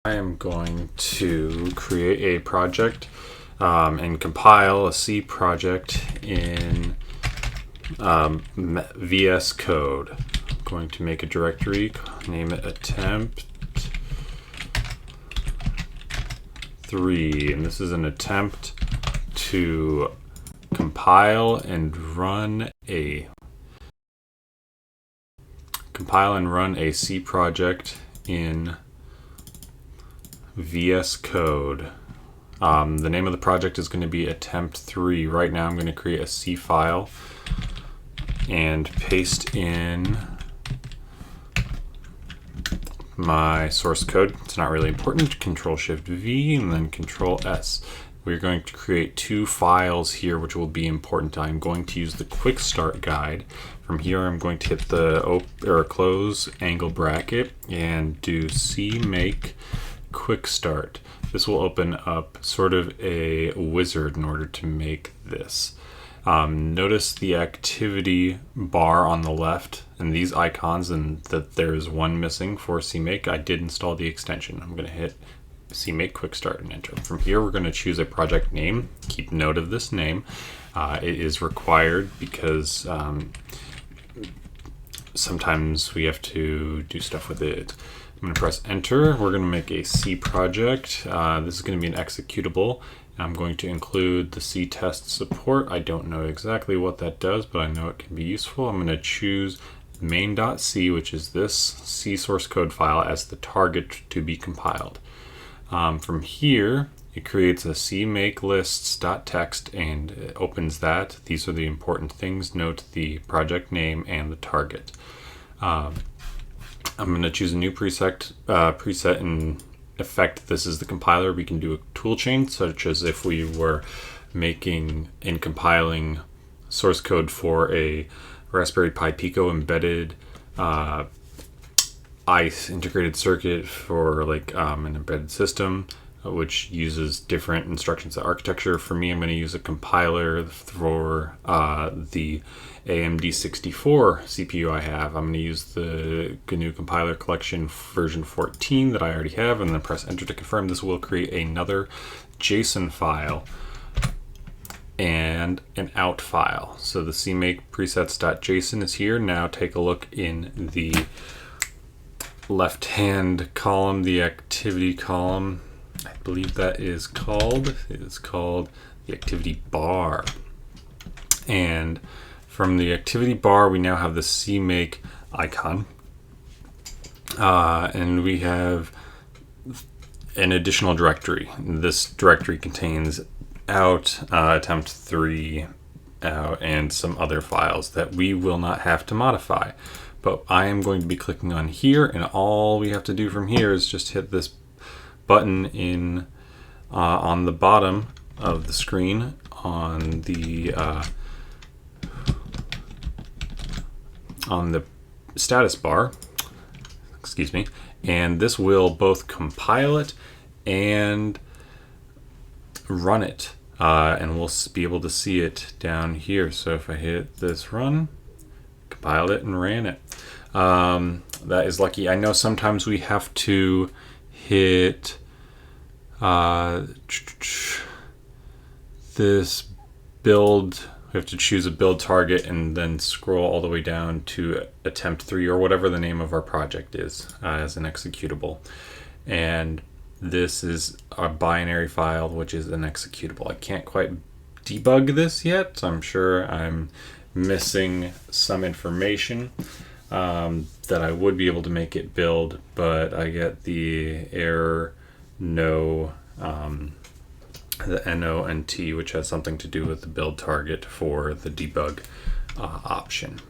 I am going to create a project and compile a C project in VS Code. I'm going to make a directory, name it attempt 3, and this is an attempt to compile and run a C project in VS Code. The name of the project is going to be attempt 3. Right now I'm going to create a C file and paste in my source code. It's not really important. Control-Shift-V and then Control-S. We're going to create 2 files here which will be important. I'm going to use the quick start guide. From here I'm going to hit the close angle bracket and do CMake quick start. This will open up sort of a wizard in order to make this. Notice the activity bar on the left and these icons, and that there is one missing for CMake. I did install the extension. I'm going to hit CMake quick start and enter. From here we're going to choose a project name. Keep note of this name. It is required because sometimes we have to do stuff with it. I'm going to press enter. We're going to make a C project. This is going to be an executable. I'm going to include the C test support. I don't know exactly what that does, but I know it can be useful. I'm going to choose main.c, which is this C source code file, as the target to be compiled. From here, it creates a CMake lists.txt and it opens that. These are the important things. Note the project name and the target. I'm going to choose a new preset in effect. This is the compiler. We can do a tool chain, such as if we were making and compiling source code for a Raspberry Pi Pico embedded ICE integrated circuit for like an embedded system, which uses different instructions architecture. For me, I'm going to use a compiler for the AMD 64 CPU I have. I'm going to use the GNU compiler collection version 14 that I already have, and then press enter to confirm. This will create another JSON file and an out file. So the CMake presets.json is here. Now take a look in the left-hand column, the activity column. I believe that is called, the activity bar. And from the activity bar, we now have the CMake icon. And we have an additional directory. This directory contains out, attempt 3, out, and some other files that we will not have to modify. But I am going to be clicking on here, and all we have to do from here is just hit this button in on the bottom of the screen on the status bar, excuse me, and this will both compile it and run it, and we'll be able to see it down here. So if I hit this run, compiled it and ran it. That is lucky. I know sometimes we have to hit this build. We have to choose a build target and then scroll all the way down to attempt 3 or whatever the name of our project is as an executable. And this is a binary file, which is an executable. I can't quite debug this yet. I'm sure I'm missing some information that I would be able to make it build, but I get the error no, the NONT, which has something to do with the build target for the debug option.